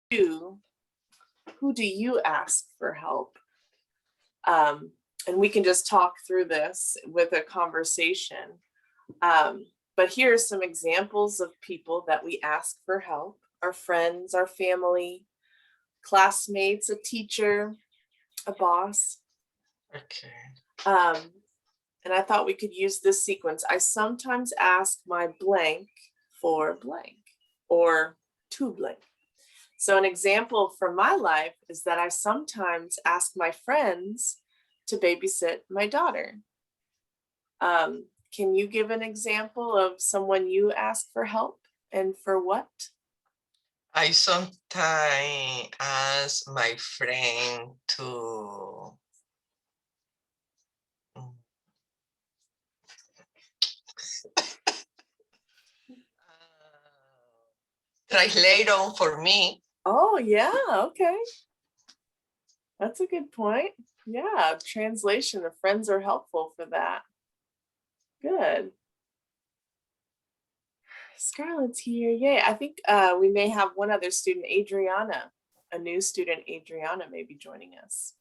you, who do you ask for help? And we can just talk through this with a conversation. But here are some examples of people that we ask for help: our friends, our family, classmates, a teacher, a boss. Okay. And I thought we could use this sequence. I sometimes ask my blank for blank or to blank. So an example from my life is that I sometimes ask my friends to babysit my daughter. Can you give an example of someone you ask for help and for what? I sometimes ask my friend to translate on for me. Oh, yeah, okay. That's a good point. Yeah, translation. The friends are helpful for that. Good. Scarlett's here. Yay. I think we may have one other student, Adriana. A new student, Adriana, may be joining us.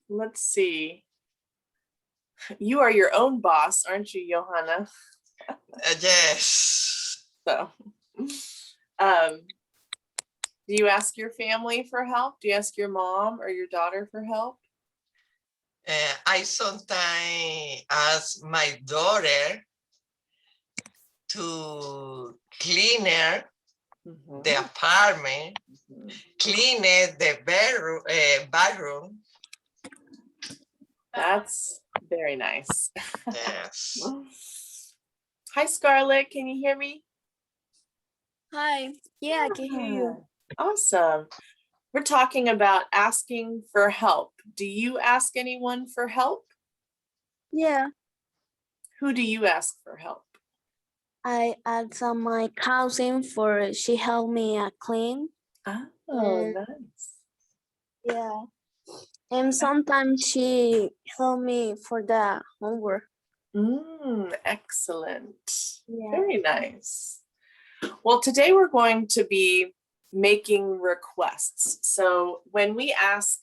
Let's see. You are your own boss, aren't you, Johanna? Yes. So, do you ask your family for help? Do you ask your mom or your daughter for help? I sometimes ask my daughter to clean the apartment, clean the bedroom. That's very nice. Yes. Hi, Scarlett. Can you hear me? Hi. Yeah, I can hear you. Awesome. We're talking about asking for help. Do you ask anyone for help? Yeah, Who do you ask for help? I asked my cousin for she helped me clean. Oh, nice. Yeah. And sometimes she helped me for the homework. Excellent. Yeah. Very nice. Well, today we're going to be making requests. So when we ask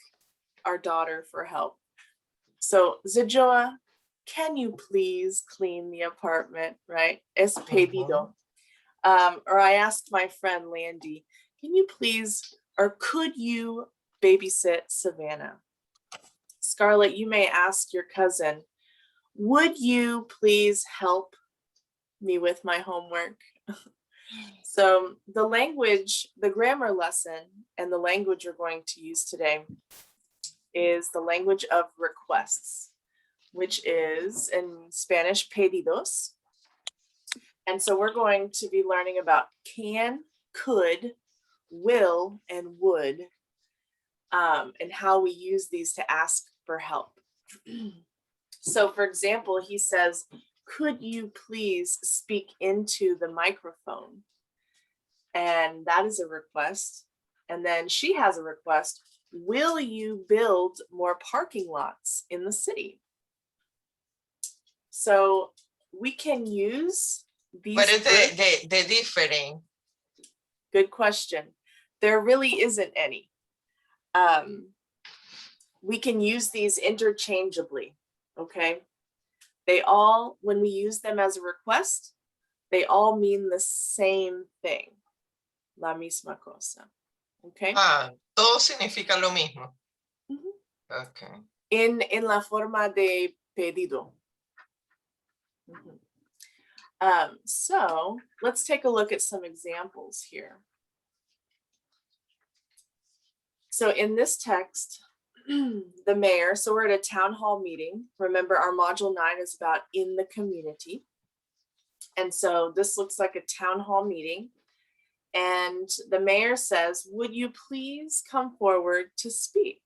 our daughter for help, so Zajoa, can you please clean the apartment, right? Es pedido. Or I asked my friend Landy, can you please, or could you babysit Savannah? Scarlett, you may ask your cousin, would you please help me with my homework? So the language, the grammar lesson, and the language we're going to use today is the language of requests, which is in Spanish, pedidos. And so we're going to be learning about can, could, will, and would, and how we use these to ask for help. So for example, he says, could you please speak into the microphone? And that is a request. And then she has a request. Will you build more parking lots in the city? So we can use these. What is the difference? Good question. There really isn't any. We can use these interchangeably, okay? They all, when we use them as a request, they all mean the same thing. La misma cosa. Okay. Todo significa lo mismo. Okay. En la forma de pedido. So let's take a look at some examples here. So in this text, the mayor, so we're at a town hall meeting. Remember, our module 9 is about in the community. And so this looks like a town hall meeting. And the mayor says, would you please come forward to speak?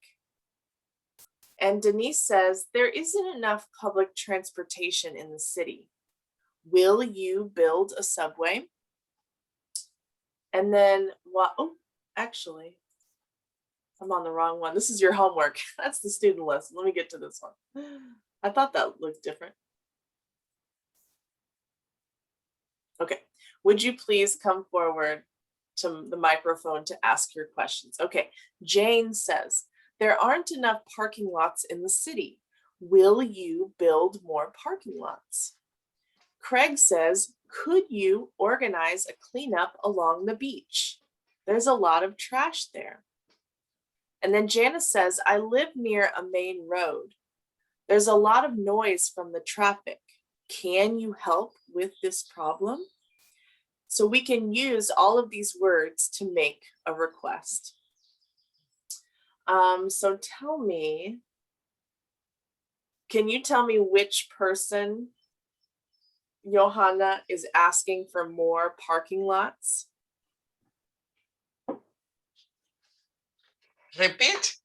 And Denise says, there isn't enough public transportation in the city. Will you build a subway? And then, oh, actually, I'm on the wrong one. This is your homework. That's the student list. Let me get to this one. I thought that looked different. Okay, would you please come forward to the microphone to ask your questions. Okay, Jane says, there aren't enough parking lots in the city. Will you build more parking lots? Craig says, could you organize a cleanup along the beach? There's a lot of trash there. And then Janice says, I live near a main road. There's a lot of noise from the traffic. Can you help with this problem? So we can use all of these words to make a request. So tell me, can you tell me which person, Johanna, is asking for more parking lots? Repeat.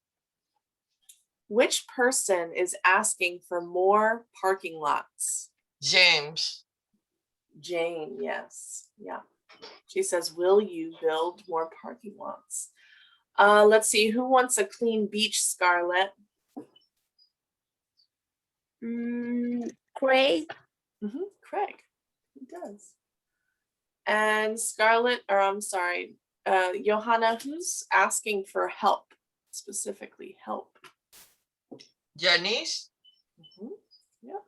Which person is asking for more parking lots? James. Jane, yes. Yeah. She says, will you build more parking lots? Let's see, who wants a clean beach, Scarlett? Craig. Craig, he does. And Scarlett, or I'm sorry, Johanna, who's asking for help, specifically help? Janice. Yeah.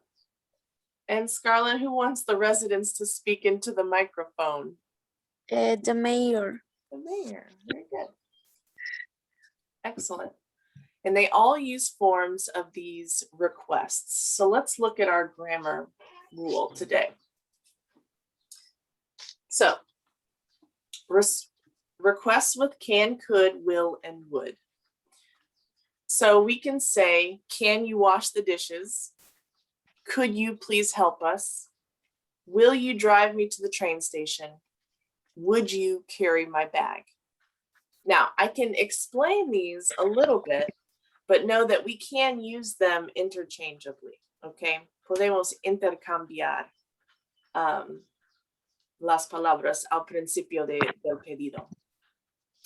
And Scarlett, who wants the residents to speak into the microphone? The mayor. The mayor, very good. Excellent. And they all use forms of these requests. So let's look at our grammar rule today. So requests with can, could, will, and would. So we can say, can you wash the dishes? Could you please help us? Will you drive me to the train station? Would you carry my bag? Now, I can explain these a little bit, but know that we can use them interchangeably, okay? Podemos intercambiar las palabras al principio del pedido.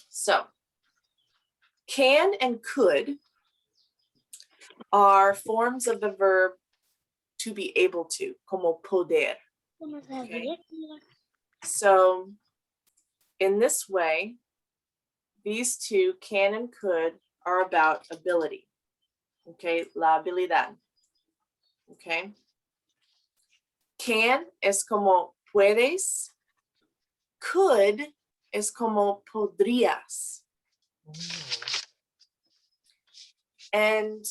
So, can and could are forms of the verb to be able to, como poder. Okay. So, in this way, these two, can and could, are about ability. Okay, la habilidad. Okay. Can es como puedes. Could es como podrías. And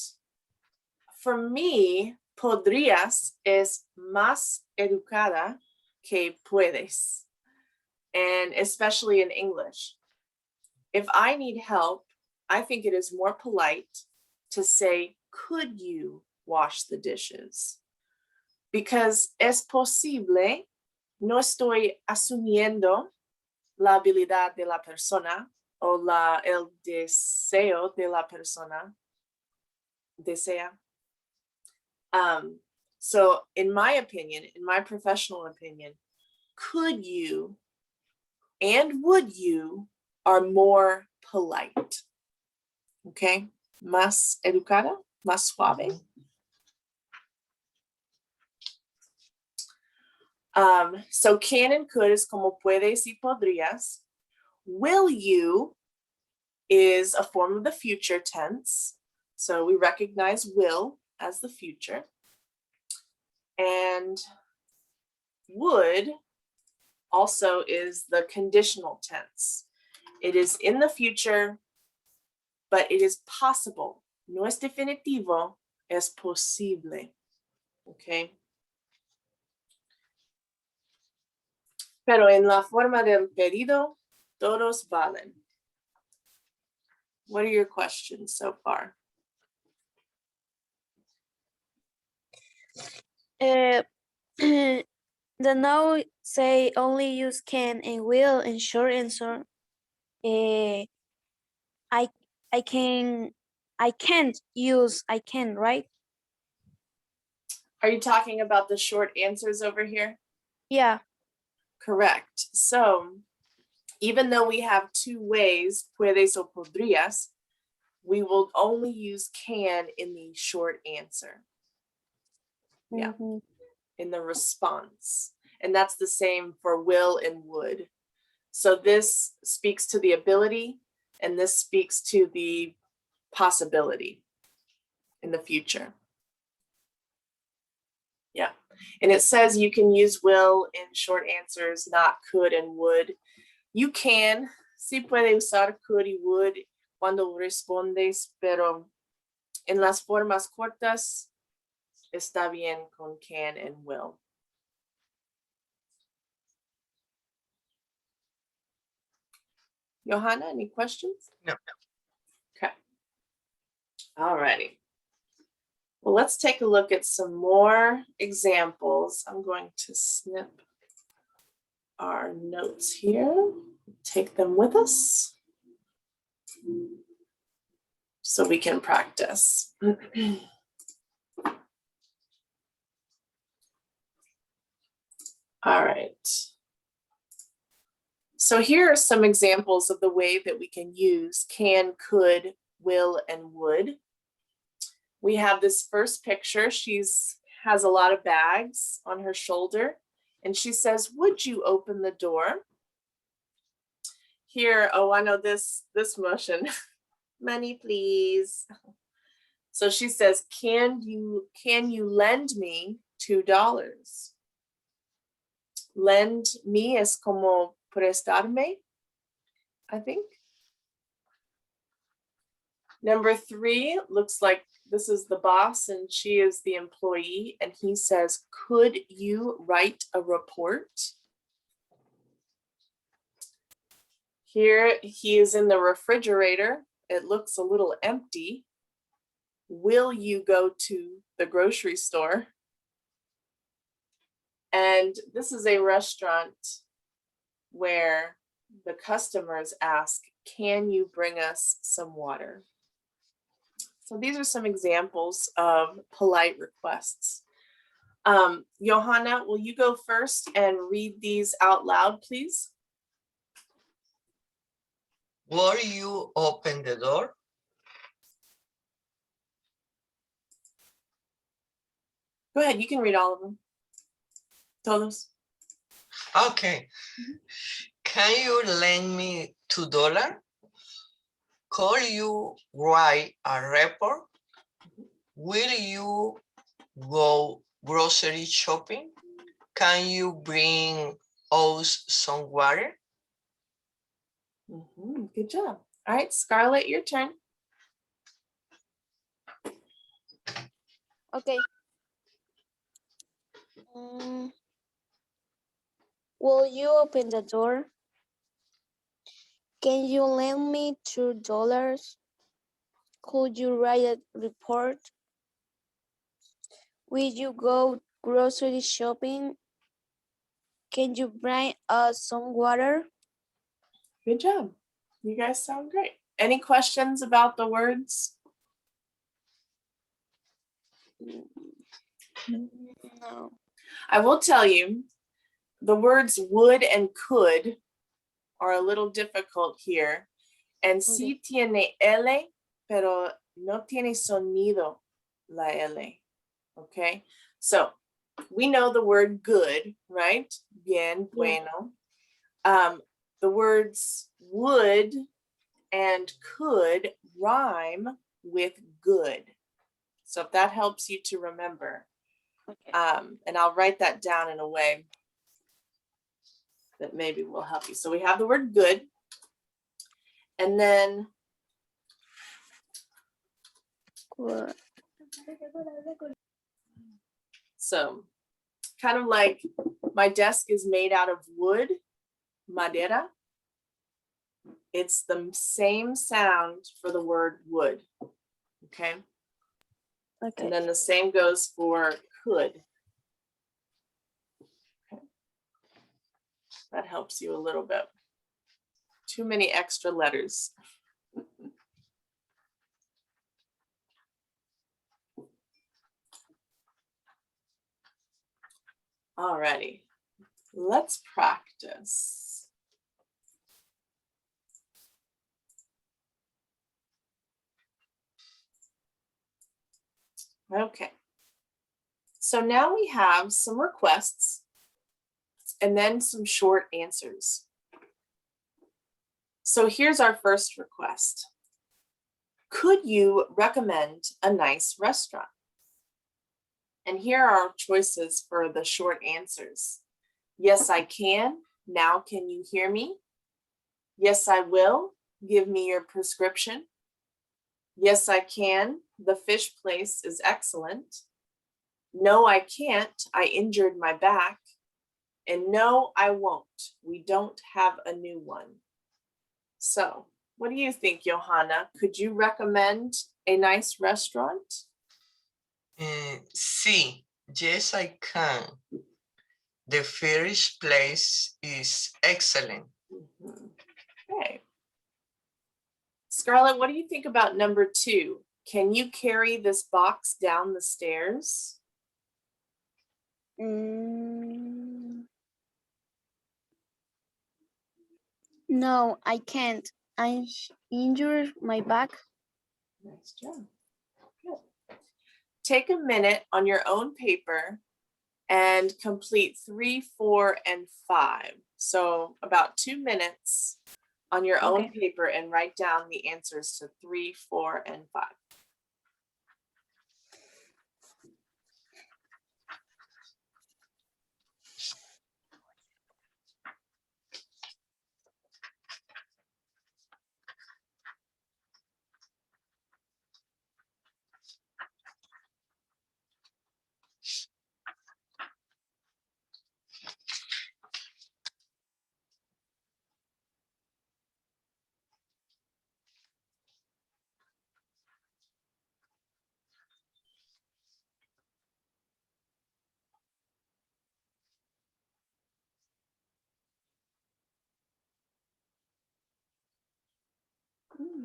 for me, podrías es más educada que puedes. And especially in English. If I need help, I think it is more polite to say, could you wash the dishes? Because es posible, no estoy asumiendo la habilidad de la persona o el deseo de la persona. Desea. So in my opinion, in my professional opinion, could you and would you are more polite. Okay, más educada, más suave. So can and could is como puedes y podrías. Will you is a form of the future tense. So we recognize will as the future. And would also is the conditional tense. It is in the future, but it is possible. No es definitivo, es posible. Okay. Pero en la forma del pedido, todos valen. What are your questions so far? The no say only use can and will, and short answer. I can't use I can, right? Are you talking about the short answers over here? Yeah. Correct. So even though we have two ways, puedes o podrías, we will only use can in the short answer. Yeah, in the response. And that's the same for will and would. So this speaks to the ability, and this speaks to the possibility in the future. Yeah, and it says you can use will in short answers, not could and would. You can, sí puede usar could y would cuando respondes, pero en las formas cortas está bien con can and will. Johanna, any questions? No. Okay. All righty. Well, let's take a look at some more examples. I'm going to snip our notes here, take them with us so we can practice. All right. So here are some examples of the way that we can use can, could, will, and would. We have this first picture. She's has a lot of bags on her shoulder, and she says, "Would you open the door?" Here, oh, I know this motion. Money, please. So she says, can you lend me $2? Lend me es como prestarme, I think. Number 3 looks like this is the boss and she is the employee, and he says, could you write a report? Here he is in the refrigerator. It looks a little empty. Will you go to the grocery store? And this is a restaurant where the customers ask, can you bring us some water? So these are some examples of polite requests. Johanna, will you go first and read these out loud, please? Will you open the door? Go ahead, you can read all of them. Todos. Okay. Can you lend me $2? Could you write a report? Will you go grocery shopping? Can you bring us some water? Good job. All right, Scarlett, your turn. Okay. Will you open the door? Can you lend me $2? Could you write a report? Will you go grocery shopping? Can you bring us some water? Good job. You guys sound great. Any questions about the words? No. I will tell you, the words would and could are a little difficult here. And sí tiene L, pero no tiene sonido la L. Okay, so we know the word good, right? Bien, bueno. The words would and could rhyme with good. So if that helps you to remember, and I'll write that down in a way that maybe will help you. So we have the word good, and then so kind of like my desk is made out of wood, madera. It's the same sound for the word would. Okay. Okay. And then the same goes for could. Okay. That helps you a little bit. Too many extra letters. Alrighty, let's practice. Okay, so now we have some requests and then some short answers. So here's our first request. Could you recommend a nice restaurant? And here are our choices for the short answers. Yes, I can. Now can you hear me? Yes, I will. Give me your prescription. Yes, I can. The fish place is excellent. No, I can't. I injured my back. And no, I won't. We don't have a new one. So, what do you think, Johanna? Could you recommend a nice restaurant? Sí, yes, I can. The fish place is excellent. Mhm. Okay. Scarlett, what do you think about number 2? Can you carry this box down the stairs? No, I can't. I injured my back. Nice job. Good. Take a minute on your own paper and complete 3, 4, and 5. So about 2 minutes on your own Okay. paper and write down the answers to 3, 4, and 5.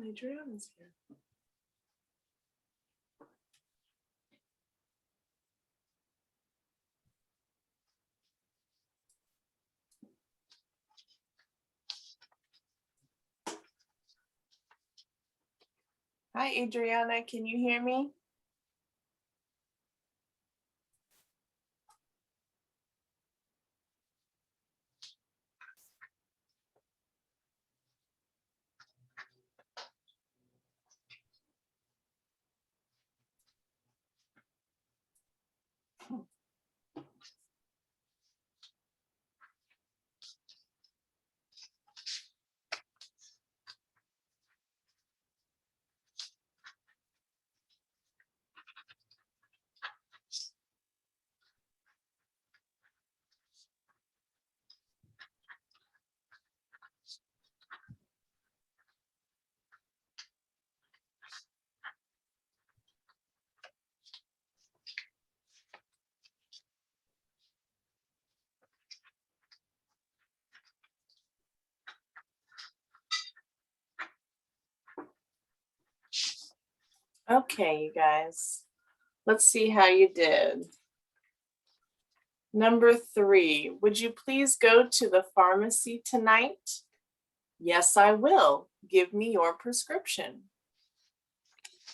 Adriana's here. Hi, Adriana. Can you hear me? Okay, you guys. Let's see how you did. Number 3, would you please go to the pharmacy tonight? Yes, I will. Give me your prescription.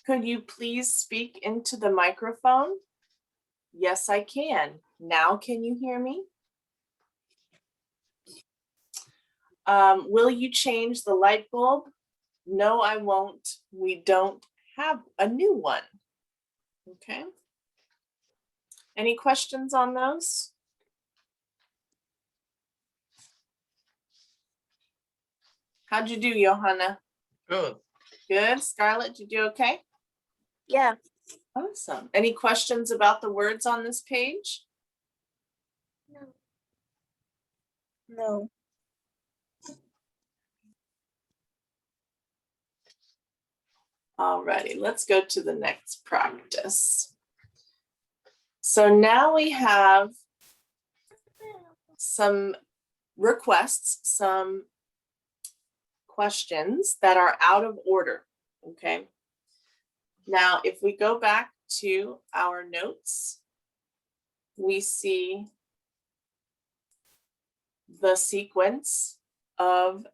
Could you please speak into the microphone? Yes, I can. Now can you hear me? Will you change the light bulb? No, I won't. We don't have a new one. Okay. Any questions on those? How'd you do, Johanna? Good. Good. Scarlett, did you do okay? Yeah. Awesome. Any questions about the words on this page? No. Alrighty, let's go to the next practice. So now we have some requests, some questions that are out of order, okay? Now, if we go back to our notes, we see the sequence of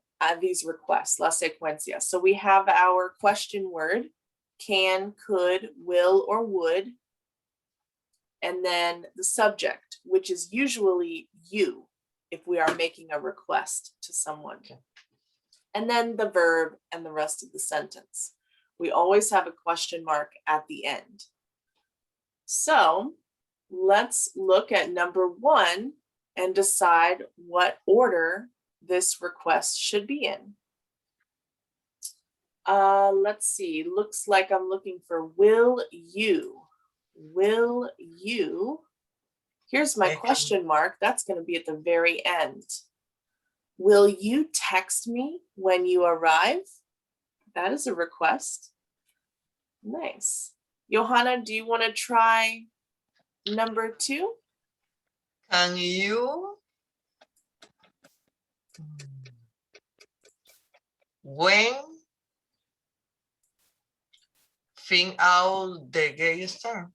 these requests, la secuencia. So we have our question word, can, could, will, or would, and then the subject, which is usually you, if we are making a request to someone. Okay. and then the verb and the rest of the sentence. We always have a question mark at the end. So let's look at number 1 and decide what order this request should be in. Let's see, looks like I'm looking for will you. Will you? Here's my Okay. question mark. That's going to be at the very end. Will you text me when you arrive? That is a request. Nice. Johanna, do you want to try number 2? Can you when think out the gay star?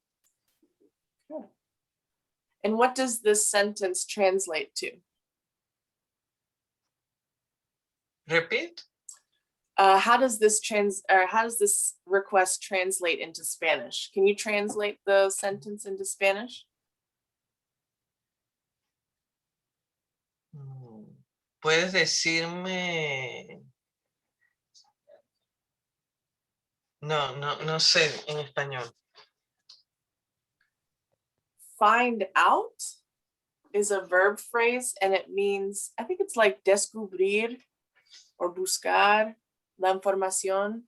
And what does this sentence translate to? Repeat. How does this request translate into Spanish? Can you translate the sentence into Spanish? ¿Puedes decirme? No sé en español. Find out is a verb phrase and it means, I think it's like descubrir or buscar la información.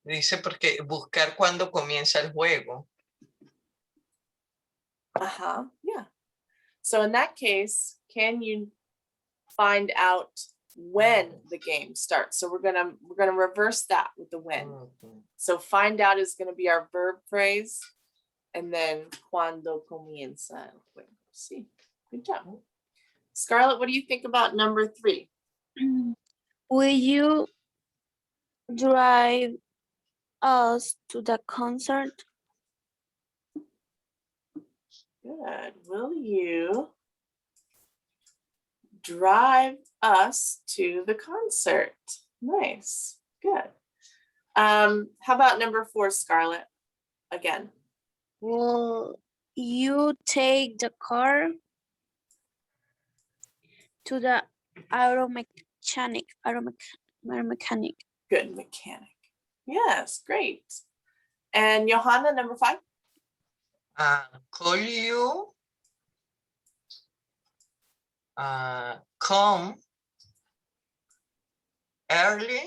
Dice porque buscar cuando comienza el juego. Yeah. So in that case, can you find out when the game starts? So we're gonna reverse that with the when. So find out is gonna be our verb phrase, and then cuando comienza el juego. See, good job. Scarlett, what do you think about number 3? Will you drive us to the concert? Good. Will you drive us to the concert? Nice. Good. How about number 4, Scarlett? Again. Will you take the car to the auto mechanic? Good mechanic. Yes, great. And Johanna, number 5? Call you come early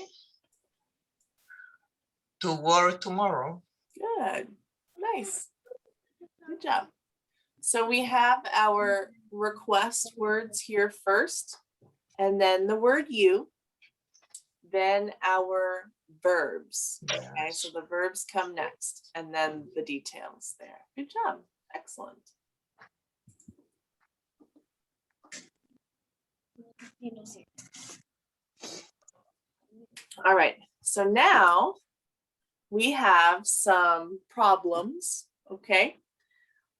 to work tomorrow. Good. Nice. Good job. So we have our request words here first, and then the word you, then our verbs. Okay, so the verbs come next, and then the details there. Good job. Excellent. All right, so now we have some problems, okay?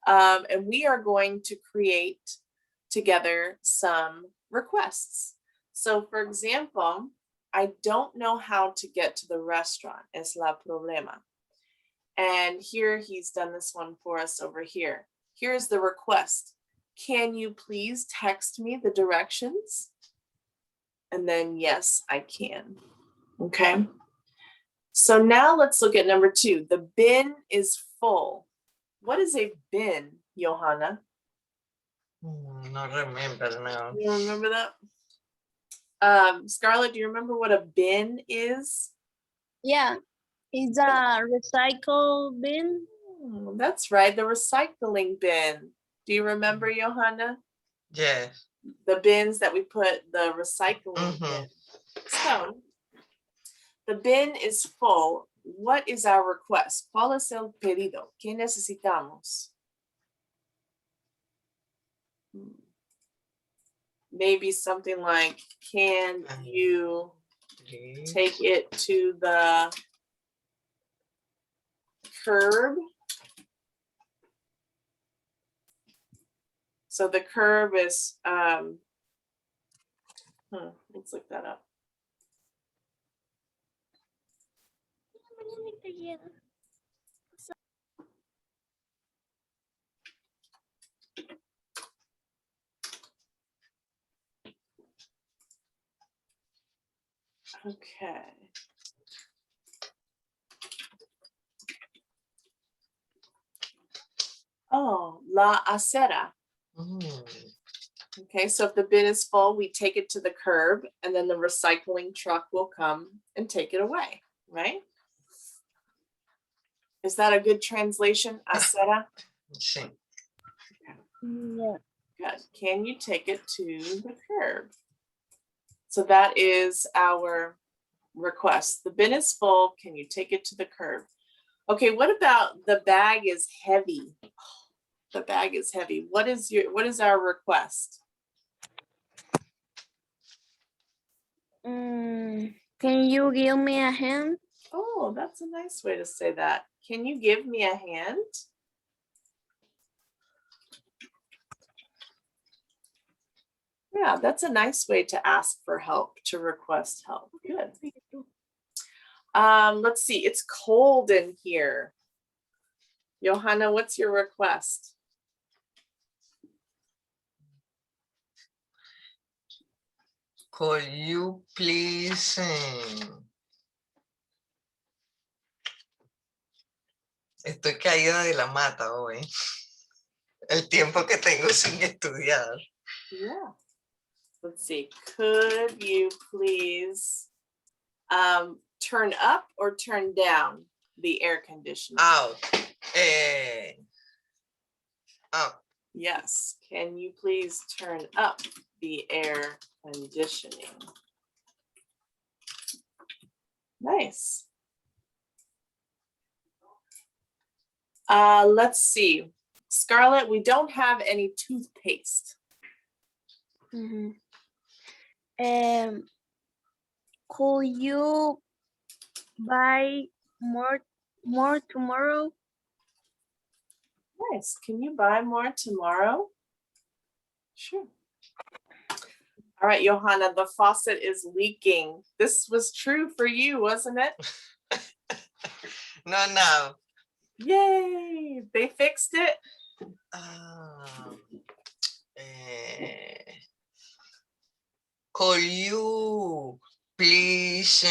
And we are going to create together some requests. So for example, I don't know how to get to the restaurant, es la problema. And here he's done this one for us over here. Here's the request. Can you please text me the directions? And then yes, I can. Okay. So now let's look at number 2. The bin is full. What is a bin, Johanna? No remember now. You remember that? Scarlett, do you remember what a bin is? Yeah, it's a recycle bin. That's right, the recycling bin. Do you remember, Johanna? Yes. The bins that we put the recycling in. So, the bin is full. What is our request? ¿Cuál es el pedido? ¿Qué necesitamos? Maybe something like, can you take it to the curb? So the curb is, let's look that up. Okay. Oh, la acera. Mm, Okay, so if the bin is full, we take it to the curb and then the recycling truck will come and take it away, right? Is that a good translation? Acera? sí. Yeah. Good. Can you take it to the curb? So that is our request. The bin is full. Can you take it to the curb? Okay, what about the bag is heavy? The bag is heavy. What is our request? Can you give me a hand? Oh, that's a nice way to say that. Can you give me a hand? Yeah, that's a nice way to ask for help, to request help. Good. Let's see, it's cold in here. Johanna, what's your request? Could you please estoy caída de la mata hoy. El tiempo que tengo sin estudiar. Yeah. Let's see, could you please turn up or turn down the air conditioner? Out. Up. Yes, can you please turn up the air conditioning? Nice. Let's see. Scarlett, we don't have any toothpaste. Mhm. Could you buy more tomorrow? Nice. Can you buy more tomorrow? Sure. All right, Johanna, the faucet is leaking. This was true for you, wasn't it? No. Yay, they fixed it. Could you please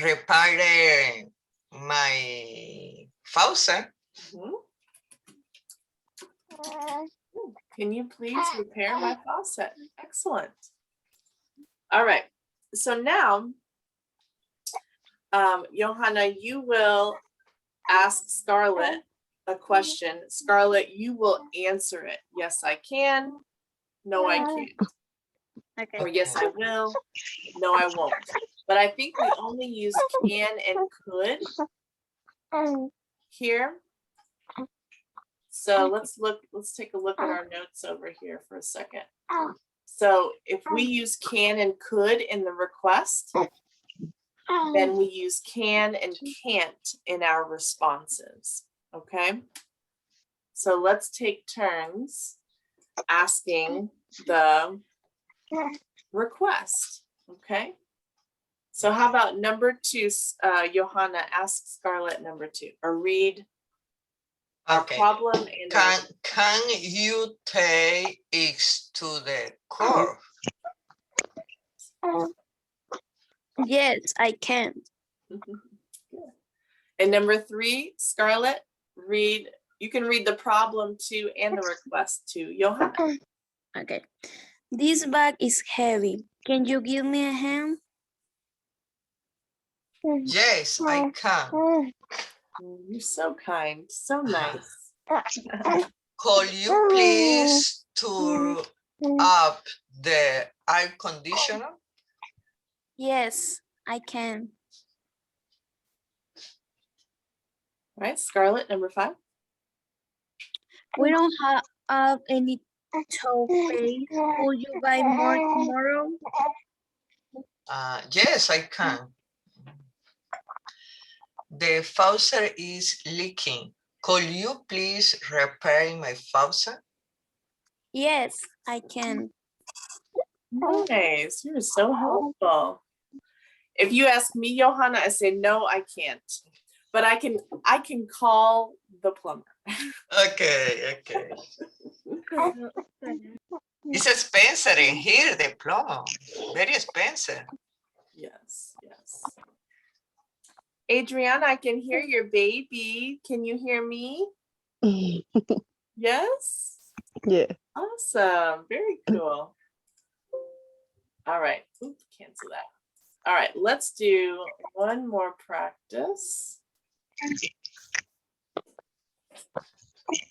repair my faucet? Mhm. Can you please repair my faucet? Excellent. All right, so now, Johanna, you will ask Scarlett a question. Scarlett, you will answer it. Yes, I can. No, I can't. Okay. Or yes, I will. No, I won't. But I think we only use can and could here. So let's take a look at our notes over here for a second. So if we use can and could in the request, then we use can and can't in our responses, okay? So let's take turns asking the request, okay? So how about number 2, Johanna, ask Scarlett number 2, or read our Okay. problem and our Can you take it to the curb? Yes, I can. And number 3, Scarlett, you can read the problem too and the request too. Johanna. Okay. This bag is heavy. Can you give me a hand? Yes, I can. You're so kind, so nice. Could you please turn up the air conditioner? Yes, I can. All right, Scarlett, number 5. We don't have any toothpaste. Will you buy more tomorrow? Yes, I can. The faucet is leaking. Could you please repair my faucet? Yes, I can. Nice, you're so helpful. If you ask me, Johanna, I say no, I can't. But I can call the plumber. Okay. It's expensive in here, the plum. Very expensive. Yes. Adriana, I can hear your baby. Can you hear me? Yes? Yeah. Awesome. Very cool. All right. Oops, cancel that. All right, let's do one more practice.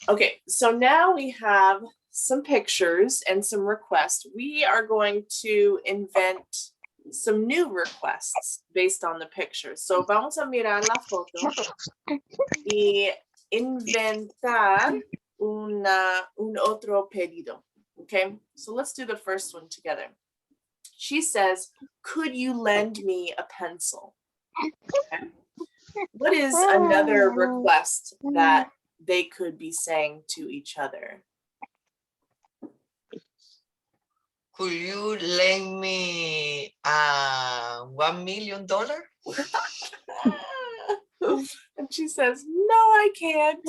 Okay, so now we have some pictures and some requests. We are going to invent some new requests based on the pictures. So vamos a mirar la foto y inventar un otro pedido. Okay, so let's do the first one together. She says, could you lend me a pencil? Okay. What is another request that they could be saying to each other? Could you lend me $1 million? And she says, no, I can't.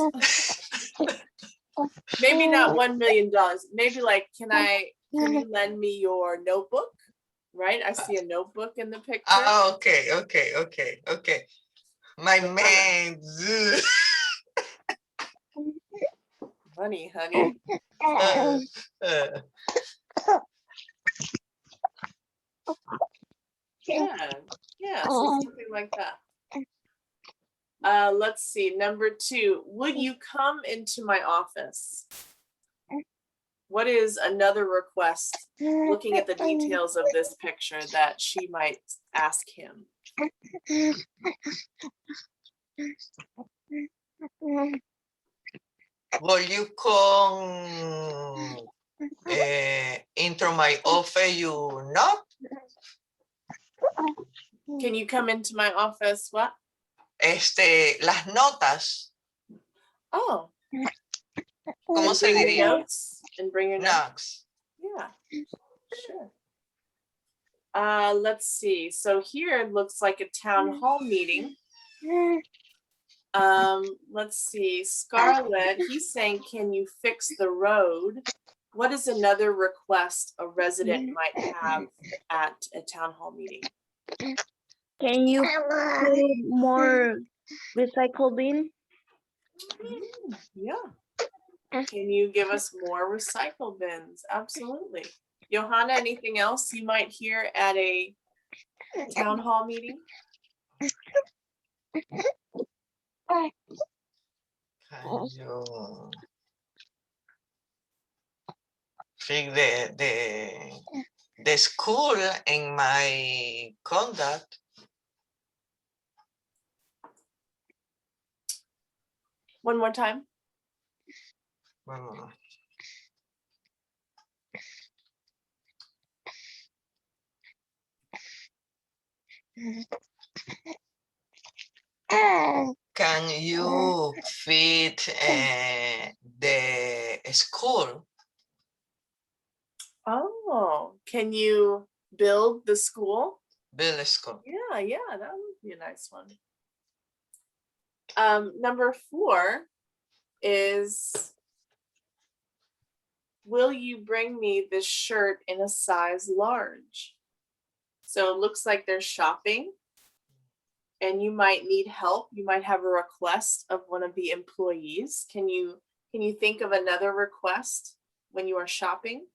Maybe not $1 million. Maybe like, can you lend me your notebook? Right? I see a notebook in the picture. Ah, okay. My man. Money, honey. Yeah, so something like that. Let's see, number 2, would you come into my office? What is another request, looking at the details of this picture, that she might ask him? Will you come into my office, you not? Can you come into my office? What? Las notas, Oh. ¿cómo And se bring your diría? notes and bring your notes. Notes. Yeah, sure. Let's see. So here it looks like a town hall meeting. Let's see. Scarlett, he's saying, can you fix the road? What is another request a resident might have at a town hall meeting? Can you put more recycle bin? Yeah. Can you give us more recycle bins? Absolutely. Johanna, anything else you might hear at a town hall meeting? Can you fix the school in my conduct? One more time. Can you fit the school? Oh, can you build the school? Build a school. Yeah, that would be a nice one. Number 4 is, will you bring me this shirt in a size large? So it looks like they're shopping and you might need help. You might have a request of one of the employees. Can you think of another request when you are shopping?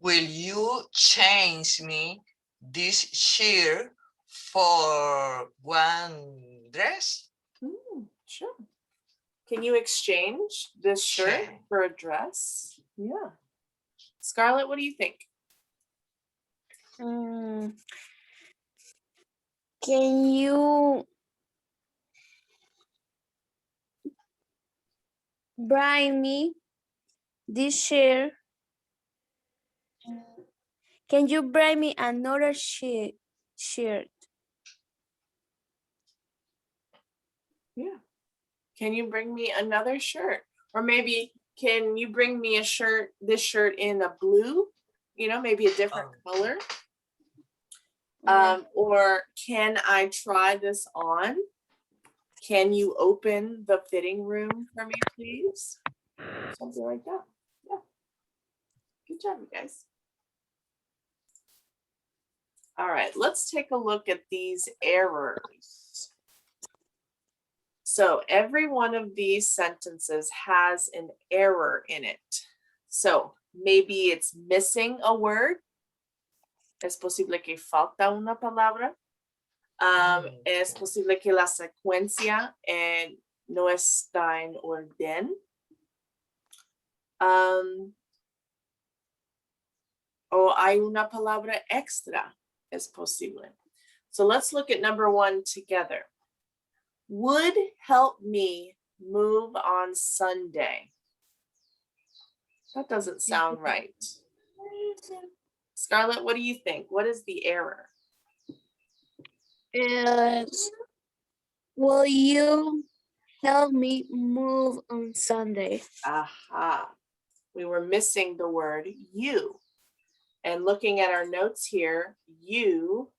Will you change me this shirt for one dress? Sure. Can you exchange this shirt Sure. for a dress? Yeah. Scarlett, what do you think? Can you buy me this shirt? Can you buy me another shirt? Yeah. Can you bring me another shirt? Or maybe, can you bring me a shirt, this shirt in a blue, maybe a different color? Or can I try this on? Can you open the fitting room for me, please? Something like that. Yeah. Good job, you guys. All right, let's take a look at these errors. So every one of these sentences has an error in it. So maybe it's missing a word. Es posible que falta una palabra. Es posible que la secuencia no está en orden. O hay una palabra extra. Es posible. So let's look at number 1 together. Would help me move on Sunday. That doesn't sound right. Scarlett, what do you think? What is the error? Will you help me move on Sunday? Aha. We were missing the word you. And looking at our notes here, you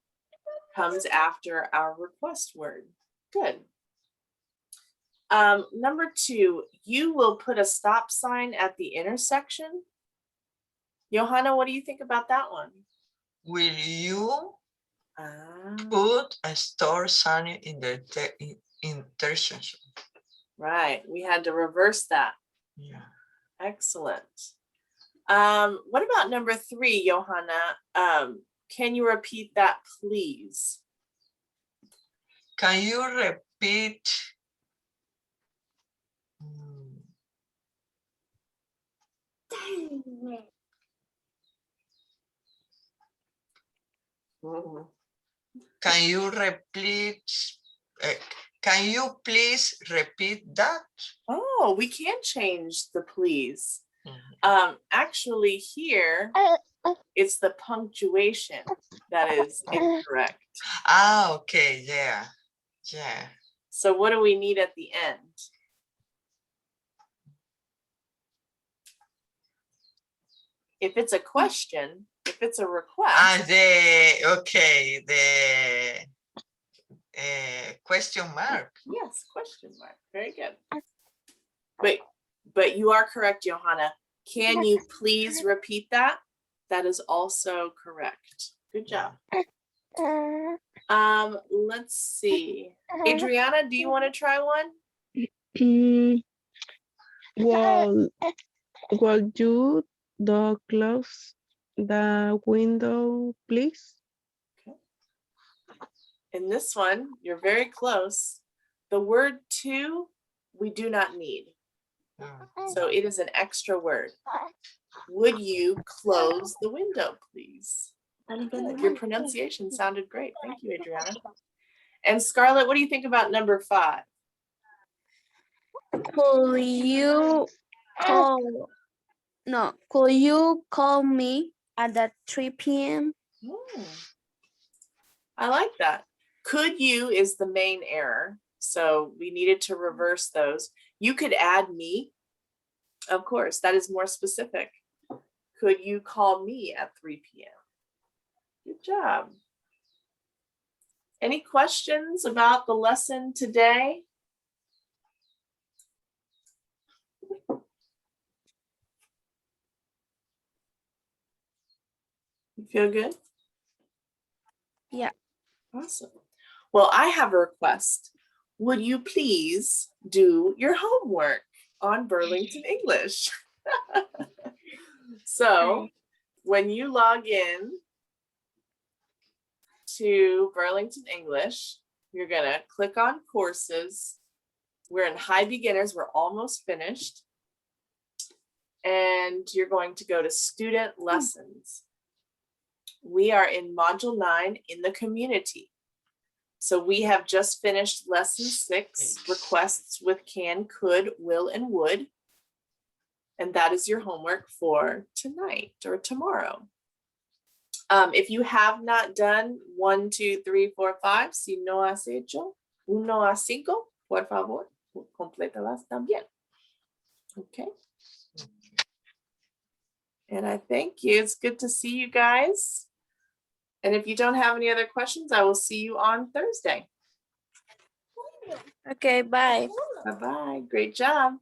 comes after our request word. Good. Number 2, you will put a stop sign at the intersection. Johanna, what do you think about that one? Will you put a stop sign in the intersection? Right, we had to reverse that. Yeah. Excellent. What about number 3, Johanna? Can you repeat that, please? Can you repeat? Can you repeat? Can you please repeat that? Oh, we can change the please. Mhm. Actually here, it's the punctuation that is incorrect. Ah, okay, yeah. So what do we need at the end? If it's a question, if it's a request. The question mark. Yes, question mark. Very good. But you are correct, Johanna. Can you please repeat that? That is also correct. Good job. Let's see. Adriana, do you want to try one? Will you close the window, please? In this one, you're very close. The word to, we do not need. So it is an extra word. Would you close the window, please? Good. Your pronunciation sounded great. Thank you, Adriana. And Scarlett, what do you think about number 5? Could you call me at that 3 p.m.? I like that. Could you is the main error. So we needed to reverse those. You could add me. Of course, that is more specific. Could you call me at 3 p.m.? Good job. Any questions about the lesson today? You feel good? Yeah. Awesome. Well, I have a request. Would you please do your homework on Burlington English? So when you log in to Burlington English, you're gonna click on courses. We're in high beginners, we're almost finished. And you're going to go to student lessons. We are in module 9 in the community. So we have just finished lesson 6, requests with can, could, will, and would. And that is your homework for tonight or tomorrow. If you have not done 1, 2, 3, 4, 5, si no has hecho 1 a 5, por favor, complétalas también. Okay. And I thank you. It's good to see you guys. And if you don't have any other questions, I will see you on Thursday. Okay, bye. Bye-bye. Great job.